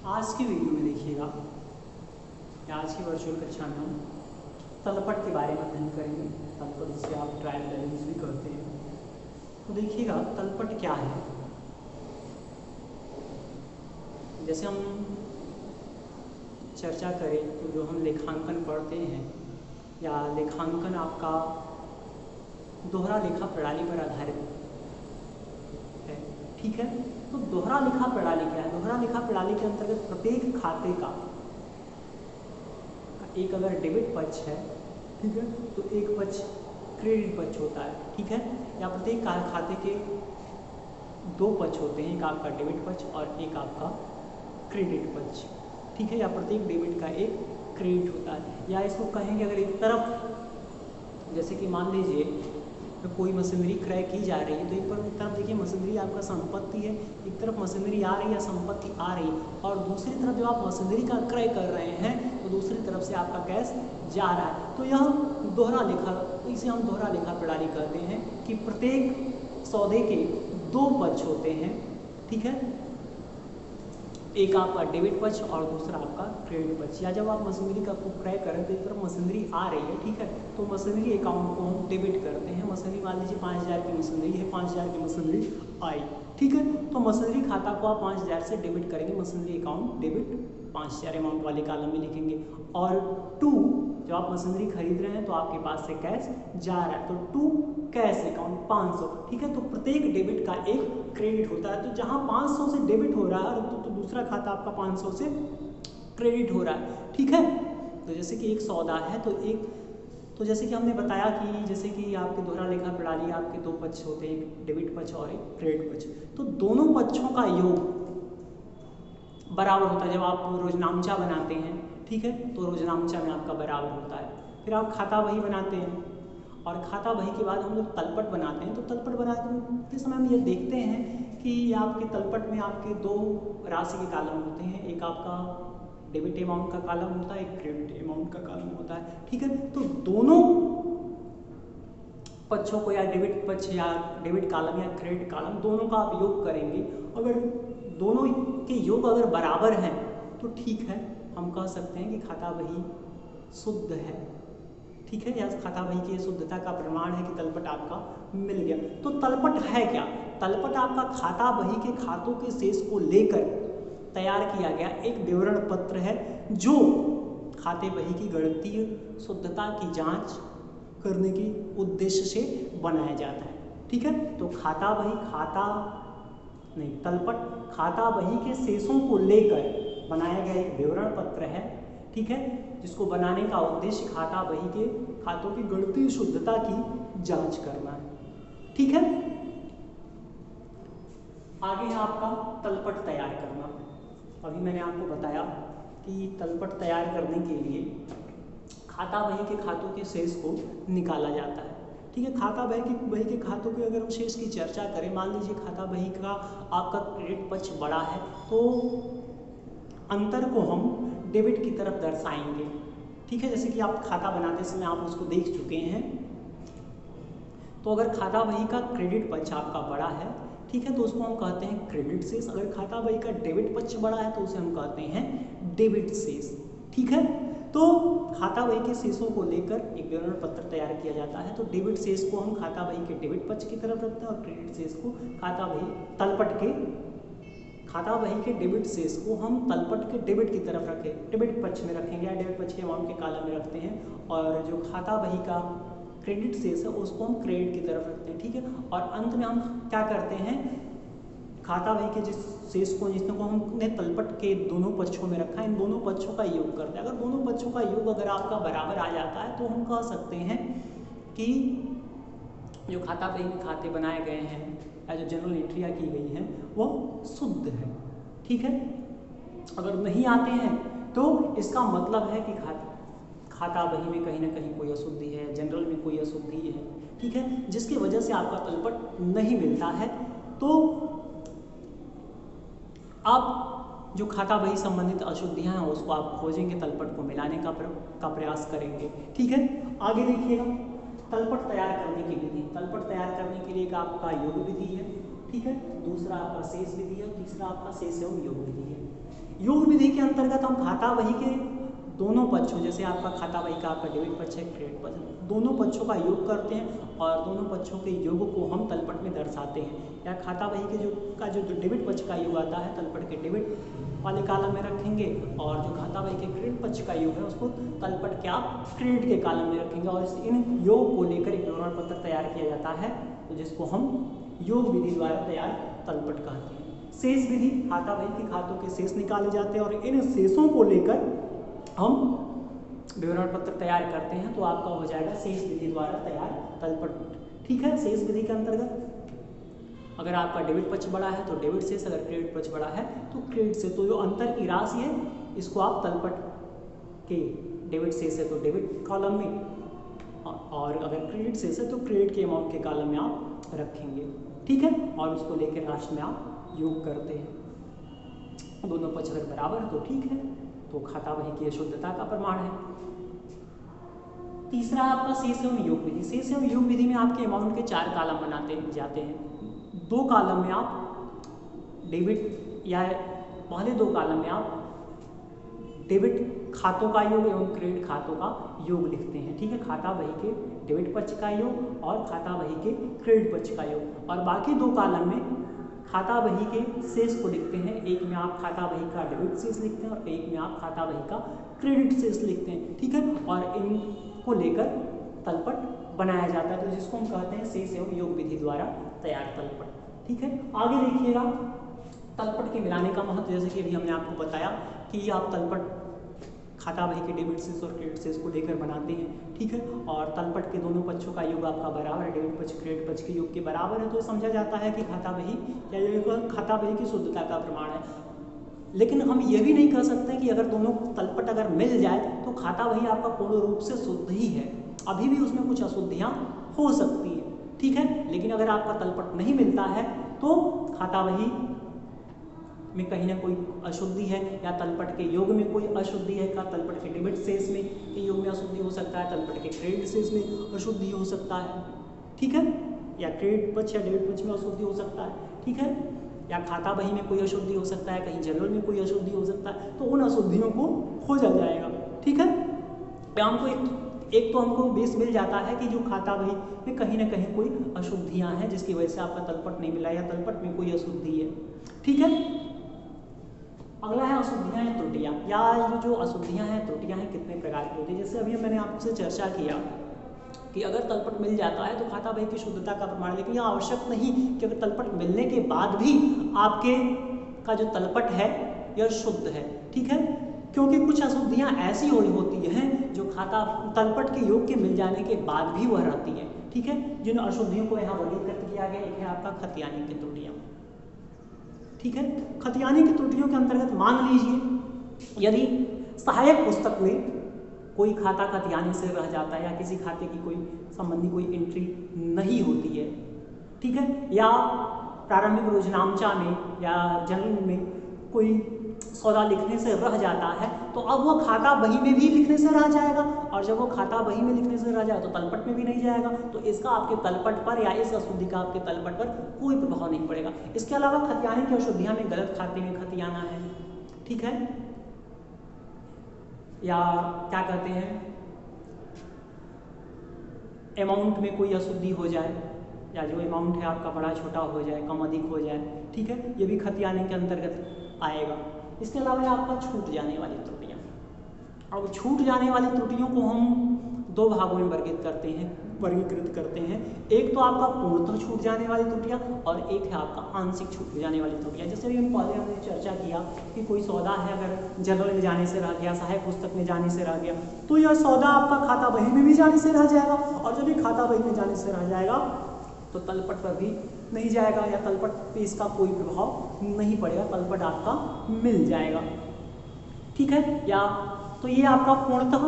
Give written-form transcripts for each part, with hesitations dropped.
आज की वीडियो में देखिएगा, आज की वर्चुअल कक्षा में हम तलपट के बारे में अध्ययन करेंगे। तलपट जिसे आप ट्रायल बैलेंस भी कहते हैं। तो देखिएगा तलपट क्या है। जैसे हम चर्चा करें तो जो हम लेखांकन पढ़ते हैं या लेखांकन आपका दोहरा लेखा प्रणाली पर आधारित है, ठीक है। तो दोहरा लेखा प्रणाली क्या है? दोहरा लेखा प्रणाली के अंतर्गत प्रत्येक खाते का एक अगर डेबिट पक्ष है, ठीक है, तो एक पक्ष क्रेडिट पक्ष होता है, ठीक है। या प्रत्येक खाते के दो पक्ष होते हैं, एक आपका डेबिट पक्ष और एक आपका क्रेडिट पक्ष, ठीक है। या प्रत्येक डेबिट का एक क्रेडिट होता है। या इसको कहेंगे अगर एक तरफ, जैसे कि मान लीजिए तो कोई मशीनरी क्रय की जा रही है, तो एक तरफ देखिए मशीनरी आपका संपत्ति है, एक तरफ मशीनरी आ रही है या संपत्ति आ रही है, और दूसरी तरफ जब आप मशीनरी का क्रय कर रहे हैं तो दूसरी तरफ से आपका कैश जा रहा है। तो यह दोहरा लेखा, इसे हम दोहरा लेखा प्रणाली कहते हैं कि प्रत्येक सौदे के दो पक्ष होते हैं, ठीक है। एक आपका डेबिट पक्ष और दूसरा आपका क्रेडिट पक्ष। या जब आप मशीनरी का क्रय करें तो एक तरफ मशीनरी आ रही है, ठीक है, तो मशीनरी अकाउंट को हम डेबिट करते हैं। मशीनरी मान लीजिए 5000 की मशीनरी है, 5000 की मशीनरी आई, ठीक है, तो मशीनरी खाता को आप 5000 से डेबिट करेंगे, मशीनरी अकाउंट डेबिट 5000 अमाउंट वाले कॉलम में लिखेंगे। और 2 जब आप मशीनरी खरीद रहे हैं तो आपके पास से कैश जा रहा है, तो 2 कैश अकाउंट 500, ठीक है। तो प्रत्येक डेबिट का एक क्रेडिट होता है। तो जहां 500 से डेबिट हो रहा है तो दूसरा खाता आपका 500 से क्रेडिट हो रहा है, ठीक है। तो जैसे कि एक सौदा है तो जैसे कि हमने बताया कि जैसे कि आपके दोहरा लेखा प्रणाली आपके दो पक्ष होते हैं, एक डेबिट पक्ष और एक क्रेडिट पक्ष। तो दोनों पक्षों का योग बराबर होता है। जब आप रोजनामचा बनाते हैं, ठीक है, तो रोजनामचा में आपका बराबर होता है। फिर आप खाता बही बनाते हैं और खाता बही के बाद हम लोग तलपट बनाते हैं। तो तलपट बनाते समय हम ये देखते हैं कि आपके तलपट में आपके दो राशि के कॉलम होते हैं, एक आपका डेबिट अमाउंट का कॉलम होता है, एक क्रेडिट अमाउंट का कॉलम होता है, ठीक है। तो दोनों पक्षों को या डेबिट पक्ष या डेबिट कॉलम या क्रेडिट कॉलम दोनों का आप योग करेंगे। अगर दोनों के योग अगर बराबर हैं तो ठीक है, हम कह सकते हैं कि खाता बही शुद्ध है, ठीक है। या खाता बही की शुद्धता का प्रमाण है कि तलपट आपका मिल गया। तो तलपट है क्या? तलपट आपका खाता बही के खातों के शेष को लेकर तैयार किया गया एक विवरण पत्र है, जो खाते बही की गणितीय शुद्धता की जांच करने के उद्देश्य से बनाया जाता है, ठीक है। तो तलपट खाता बही के शेषों को लेकर बनाया गया एक विवरण पत्र है, ठीक है, जिसको बनाने का उद्देश्य खाता बही के खातों की गणितीय शुद्धता की जांच करना है, ठीक है। आगे है आपका तलपट तैयार करना। अभी मैंने आपको बताया कि तलपट तैयार करने के लिए खाता बही के खातों के शेष को निकाला जाता है, ठीक है। खाता बही के खातों के अगर हम शेष की चर्चा करें, मान लीजिए खाता बही का आपका क्रेडिट पक्ष बड़ा है तो अंतर को हम डेबिट की तरफ दर्शाएंगे, ठीक है। जैसे कि आप खाता बनाते समय आप उसको देख चुके हैं। तो अगर खाता बही का क्रेडिट पक्ष आपका बड़ा है, ठीक है, तो उसको हम कहते हैं क्रेडिट शेष। अगर खाता बही का डेबिट पक्ष बड़ा है तो उसे हम कहते हैं डेबिट शेष, ठीक है। तो खाता बही के शेषों को लेकर एक विवरण पत्र तैयार किया जाता है। तो डेबिट शेष को हम खाता बही के डेबिट पक्ष की तरफ रखते हैं और क्रेडिट शेष को खाता बही के डेबिट शेष को हम तलपट के डेबिट की तरफ डेबिट पक्ष में रखेंगे या डेबिट पक्ष के अमाउंट के कॉलम में रखते हैं, और जो खाता बही का क्रेडिट शेष है उसको हम क्रेडिट की तरफ रखते हैं, ठीक है। और अंत में हम क्या करते हैं, खाता बही के जिस शेष को जिसको हमने तलपट के दोनों पक्षों में रखा है, इन दोनों पक्षों का योग करते हैं। अगर दोनों पक्षों का योग अगर आपका बराबर आ जाता है तो हम कह सकते हैं कि जो खाता बही में खाते बनाए गए हैं या जो जनरल एंट्रियाँ की गई हैं वो शुद्ध है, ठीक है। अगर नहीं आते हैं तो इसका मतलब है कि खाता बही में कहीं ना कहीं कोई अशुद्धि है, जनरल में कोई अशुद्धि है, ठीक है, जिसकी वजह से आपका तलपट नहीं मिलता है। तो आप जो खाता बही संबंधित अशुद्धियां हैं उसको आप खोजेंगे, तलपट को मिलाने का प्रयास करेंगे, ठीक है। आगे देखिएगा तलपट तैयार करने की विधि। तलपट तैयार करने के लिए एक आपका योग विधि है, ठीक है। दूसरा आपका शेष विधि है, तीसरा आपका शेष एवं योग विधि है। योग विधि के अंतर्गत हम खाता बही के दोनों पक्षों, जैसे आपका खाता बही का आपका डेबिट पक्ष है, क्रेडिट पक्ष, दोनों पक्षों का योग करते हैं और दोनों पक्षों के योग को हम तलपट में दर्शाते हैं। या खाता बही के जो डेबिट पक्ष का योग आता है तलपट के डेबिट वाले कॉलम में रखेंगे और जो खाता बही के क्रेडिट पक्ष का योग है उसको तलपट के आप क्रेडिट के कॉलम में रखेंगे और इन योग को लेकर एक विवरण पत्र तैयार किया जाता है, तो जिसको हम योग विधि द्वारा तैयार तलपट कहते हैं। शेष विधि, खाता बही के खातों के शेष निकाले जाते हैं और इन शेषों को लेकर हम विवरण पत्र तैयार करते हैं, तो आपका हो जाएगा शेष विधि द्वारा तैयार तलपट। ठीक है। शेष विधि के अंतर्गत अगर आपका डेबिट पक्ष बड़ा है तो डेबिट शेष, अगर क्रेडिट पक्ष बड़ा है तो क्रेडिट शेष, तो जो अंतर की राशि है इसको आप तलपट के डेबिट शेष है तो डेबिट कॉलम में और अगर क्रेडिट शेष है तो क्रेडिट के अमाउंट के कॉलम में आप रखेंगे। ठीक है। और उसको लेकर लास्ट में आप योग करते हैं। दोनों पक्ष अगर बराबर है तो ठीक है, तो खाता बही की शुद्धता का प्रमाण है। तीसरा आपका शेष एवं योग विधि। शेष एवं योग विधि में आपके अमाउंट के 4 कॉलम बनाते जाते हैं। 2 कॉलम में आप डेबिट या पहले 2 कॉलम में आप डेबिट खातों का योग एवं क्रेडिट खातों का योग लिखते हैं। ठीक है। खाता बही के डेबिट पक्ष का योग और खाता बही के क्रेडिट पक्ष का योग, और बाकी 2 कॉलम में खाता बही के शेष को लिखते हैं। एक में आप खाता बही का डेबिट शेष लिखते हैं और एक में आप खाता बही का क्रेडिट शेष लिखते हैं। ठीक है। और इनको लेकर तलपट बनाया जाता है, तो जिसको हम कहते हैं शेष एवं योग विधि द्वारा तैयार तलपट। ठीक है। आगे देखिएगा तलपट के मिलाने का महत्व, जैसे कि अभी हमने आपको बताया कि आप तलपट खाता बही के डेबिट शेष और क्रेडिट शेष को लेकर बनाते हैं। ठीक है। और तलपट के दोनों पक्षों का योग आपका बराबर है, डेबिट पक्ष क्रेडिट पक्ष के योग के बराबर है, तो समझा जाता है कि खाता बही या खाता बही की शुद्धता का प्रमाण है। लेकिन हम ये भी नहीं कह सकते कि अगर दोनों तलपट अगर मिल जाए तो खाता बही आपका पूर्ण रूप से शुद्ध ही है, अभी भी उसमें कुछ अशुद्धियाँ हो सकती है। ठीक है। लेकिन अगर आपका तलपट नहीं मिलता है तो खाता बही में कहीं ना कोई अशुद्धि है या तलपट के योग में कोई अशुद्धि है, का तलपट के डेबिट शेष में के योग में अशुद्धि हो सकता है, तलपट के क्रेडिट शेष में अशुद्धि हो सकता है। ठीक है। या क्रेडिट पक्ष या डेबिट पक्ष में अशुद्धि हो सकता है। ठीक है। या खाता बही में कोई अशुद्धि हो सकता है, कहीं जनरल में कोई अशुद्धि हो सकता है, तो उन अशुद्धियों को खोजा जाएगा। ठीक है। हमको एक तो हमको बेस मिल जाता है कि जो खाता बही में कहीं ना कहीं कोई अशुद्धियाँ हैं जिसकी वजह से आपका तलपट नहीं मिला या तलपट में कोई अशुद्धि है। ठीक है। अगला है अशुद्धियाँ हैं त्रुटियाँ, या जो अशुद्धियाँ हैं त्रुटियाँ हैं कितने प्रकार की होती है। जैसे अभी मैंने आपसे चर्चा किया कि अगर तलपट मिल जाता है तो खाता बही की शुद्धता का प्रमाण, लेकिन यह आवश्यक नहीं कि अगर तलपट मिलने के बाद भी आपके का जो तलपट है यह शुद्ध है। ठीक है। क्योंकि कुछ अशुद्धियाँ ऐसी होती हैं जो खाता तलपट के योग के मिल जाने के बाद भी वह रहती है। ठीक है। जिन अशुद्धियों को यहाँ वर्गीकृत किया गया, एक है आपका खतियानी की त्रुटियाँ। ठीक है। खतियानी की त्रुटियों के अंतर्गत मान लीजिए यदि सहायक पुस्तक में कोई खाता खतियानी से रह जाता है या किसी खाते की कोई संबंधी कोई एंट्री नहीं होती है। ठीक है। या प्रारंभिक रोजनामचा में या जनरल में कोई सौदा लिखने से रह जाता है, तो अब वो खाता बही में भी लिखने से रह जाएगा, और जब वो खाता बही में लिखने से रह जाए तो तलपट में भी नहीं जाएगा, तो इसका आपके तलपट पर या इस अशुद्धि का आपके तलपट पर कोई प्रभाव नहीं पड़ेगा। इसके अलावा खतियानी की अशुद्धियाँ में गलत खाते में खतियाना है। ठीक है। या क्या कहते हैं अमाउंट में कोई अशुद्धि हो जाए, या जो अमाउंट है आपका बड़ा छोटा हो जाए, कम अधिक हो जाए। ठीक है। ये भी खतियानी के अंतर्गत आएगा। इसके अलावा आपका छूट जाने वाली त्रुटियाँ। अब छूट जाने वाली त्रुटियों को हम 2 भागों में वर्गीकृत करते हैं। एक तो आपका पूर्णतः छूट जाने वाली त्रुटियाँ और एक है आपका आंशिक छूट जाने वाली त्रुटियाँ। जैसे भी पहले हमने चर्चा किया कि कोई सौदा है अगर जनरल में जाने से रह गया, सहायक पुस्तक में जाने से रह गया, तो यह सौदा आपका खाता बही में भी जाने से रह जाएगा, और जब ये खाता बही में जाने से रह जाएगा तो तलपट पर भी नहीं जाएगा या तलपट पे इसका कोई प्रभाव नहीं पड़ेगा, तलपट आपका मिल जाएगा। ठीक है। या तो ये आपका पूर्णतः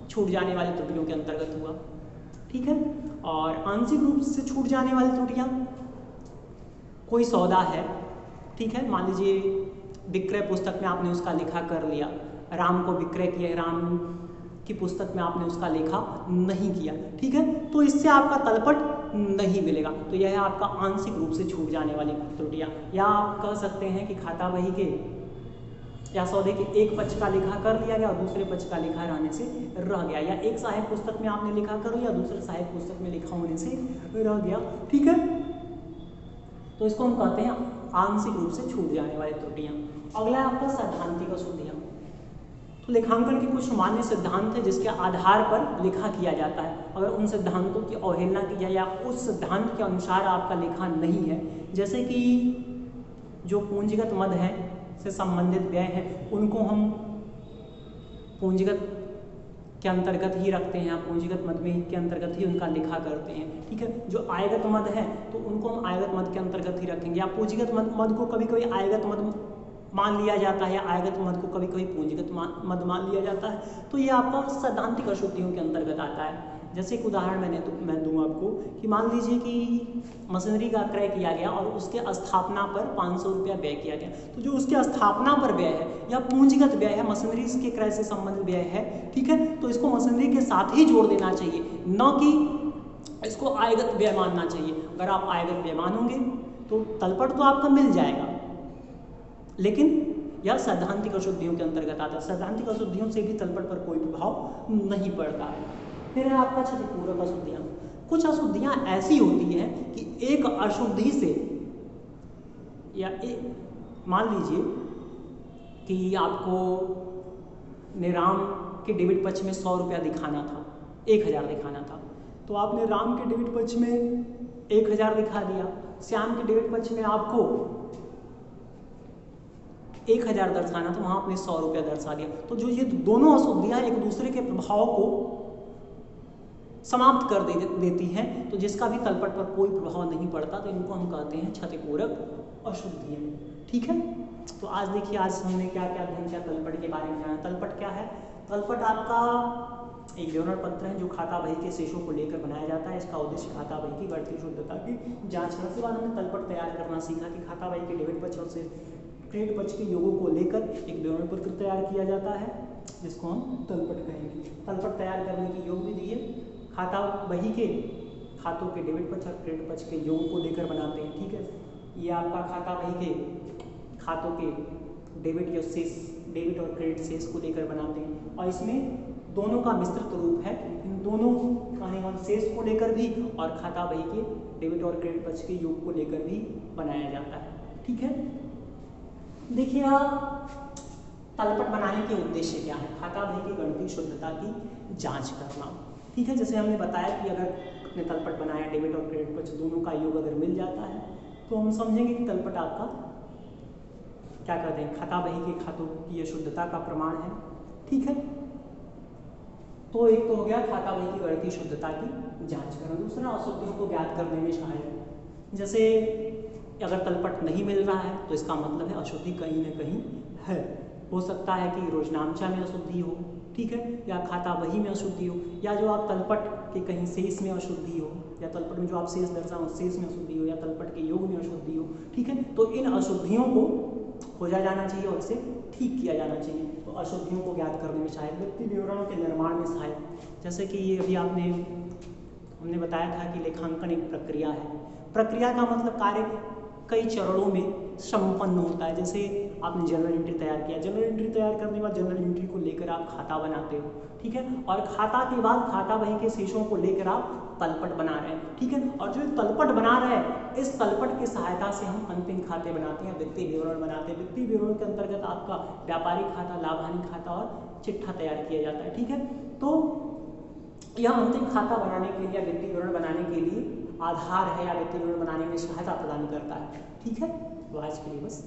छूट जाने वाली त्रुटियों के अंतर्गत हुआ। ठीक है। और आंशिक रूप से छूट जाने वाली त्रुटियाँ, कोई सौदा है, ठीक है, मान लीजिए विक्रय पुस्तक में आपने उसका लेखा कर लिया, राम को विक्रय किया, राम की पुस्तक में आपने उसका लेखा नहीं किया। ठीक है। तो इससे आपका तलपट नहीं मिलेगा। तो यह है आपका आंशिक रूप से छूट जाने वाली त्रुटियां। या आप कह सकते हैं कि खाता बही के या सौदे के एक पक्ष का लिखा कर लिया गया और दूसरे पक्ष का लिखा रहने से रह गया, या एक सहायक पुस्तक में आपने लिखा कर लिया, दूसरे सहायक पुस्तक में लिखा होने से रह गया, ठीक है। तो इसको हम कहते हैं आंशिक रूप से छूट जाने वाली त्रुटियां। अगला है आपका सैद्धांतिक अशुद्धियां। तो लेखांकन के कुछ मान्य सिद्धांत है जिसके आधार पर लिखा किया जाता है। अगर उन सिद्धांतों की अवहेलना की जाए या उस सिद्धांत के अनुसार आपका लिखा नहीं है, जैसे कि जो पूंजीगत मद है से संबंधित व्यय है, उनको हम पूंजीगत के अंतर्गत ही रखते हैं, पूंजीगत मद में के अंतर्गत ही उनका लिखा करते हैं, ठीक है। जो आयगत मद है तो उनको हम आयगत मद के अंतर्गत ही रखेंगे, या पूंजीगत मद को कभी कभी आयगत मद मान लिया जाता है, या आयगत मद को कभी कभी पूंजीगत मद मान लिया जाता है। तो ये आपका सैद्धांतिक अशुद्धियों के अंतर्गत आता है। जैसे एक उदाहरण मैं दूंगा आपको कि मान लीजिए कि मशीनरी का क्रय किया गया और उसके स्थापना पर 500 रुपया व्यय किया गया, तो जो उसके स्थापना पर व्यय है या पूंजीगत व्यय है, मशीनरी के क्रय से संबंधित व्यय है, ठीक है, तो इसको मशीनरी के साथ ही जोड़ देना चाहिए, न कि इसको आयगत व्यय मानना चाहिए। अगर आप आयगत व्यय मानोगे तो तलपट तो आपका मिल जाएगा, लेकिन यह सैद्धांतिक अशुद्धियों के अंतर्गत आता है। सैद्धांतिक अशुद्धियों से भी तलपट पर कोई प्रभाव नहीं पड़ता है। फिर है आपका क्षतिपूरक अशुद्धियां। कुछ अशुद्धियां ऐसी होती हैं कि एक अशुद्धि से, या मान लीजिए कि आपको निराम के डेबिट पक्ष में 100 रुपया दिखाना था, 1000 दिखाना था, तो आपने राम के डेबिट पक्ष में 1000 दिखा दिया, श्याम के डेबिट पक्ष में आपको 1000 दर्शाना था, वहां आपने 100 रुपया दर्शा दिया। तो जो ये दोनों अशुद्धियां एक दूसरे के प्रभाव को समाप्त कर देती हैं, तो जिसका भी तलपट पर कोई प्रभाव नहीं पड़ता, तो इनको हम कहते हैं क्षतिपूरक अशुद्धियां, ठीक है। तो आज देखिए, आज हमने क्या क्या अध्ययन किया तलपट के बारे में जाना। तलपट क्या है? तलपट आपका एक विवरण पत्र है जो खाता बही के शेषों को लेकर बनाया जाता है। इसका उद्देश्य खाता बही की बढ़ती शुद्धता की जांच करने के बाद हमने तलपट तैयार करना सीखा कि खाता बही के डेबिट पक्ष और क्रेडिट पक्ष के योगों को लेकर एक विवरण पत्र तैयार किया जाता है, जिसको हम तलपट कहेंगे। तलपट तैयार करने की योग विधि है, खाता बही के खातों के डेबिट पक्ष और क्रेडिट पक्ष के योग को लेकर बनाते हैं, ठीक है। ये आपका खाता बही के खातों के डेबिट या शेष, डेबिट और क्रेडिट शेष को लेकर बनाते हैं, और इसमें दोनों का मिश्रित रूप है। इन दोनों का शेष को लेकर भी और खाता बही के डेबिट और क्रेडिट पक्ष के योग को लेकर भी बनाया जाता है, ठीक है। देखिए, तलपट बनाने के उद्देश्य क्या है? खाता बही की गणितीय शुद्धता की जांच करना, ठीक है। जैसे हमने बताया कि अगर अपने तलपट बनाया, डेबिट और क्रेडिट पक्ष दोनों का योग अगर मिल जाता है, तो हम समझेंगे कि तलपट आपका क्या कहते हैं, खाता बही के खातों की शुद्धता का प्रमाण है, ठीक है। तो एक तो हो गया खाता बही की गणितीय शुद्धता की जांच करना। दूसरा, अशुद्धियों को ज्ञात करने में सहायक। जैसे अगर तलपट नहीं मिल रहा है तो इसका मतलब है अशुद्धि कहीं ना कहीं है। हो सकता है कि रोजनामचा में अशुद्धि हो, ठीक है, या खाता बही में अशुद्धि हो, या जो आप तलपट के कहीं शेष में अशुद्धि हो, या तलपट में जो आप शेष दर्शाओ शेष में अशुद्धि हो, या तलपट के योग में अशुद्धि हो, ठीक है। तो इन अशुद्धियों को खोजा जाना चाहिए और इसे ठीक किया जाना चाहिए। तो अशुद्धियों को ज्ञात करने में सहायक, वित्तीय विवरणों के निर्माण में सहायक। जैसे कि ये अभी हमने बताया था कि लेखांकन एक प्रक्रिया है। प्रक्रिया का मतलब कार्य कई चरणों में संपन्न होता है। जैसे आपने जर्नल एंट्री तैयार किया, जर्नल एंट्री तैयार करने के बाद जर्नल एंट्री को लेकर आप खाता बनाते हो, ठीक है, और खाता के बाद खाता बही के शेषों को लेकर आप तलपट बना रहे हैं, ठीक है। और जो तलपट बना रहे हैं, इस तलपट की सहायता से हम अंतिम खाते बनाते हैं, वित्तीय विवरण बनाते हैं। वित्तीय विवरण के अंतर्गत आपका व्यापारिक खाता, लाभ हानि खाता और चिट्ठा तैयार किया जाता है, ठीक है। तो यह अंतिम खाता बनाने के लिए, वित्तीय विवरण बनाने के लिए आधार है, या वित्तीय विवरण बनाने में सहायता प्रदान करता है, ठीक है। तो आज के लिए बस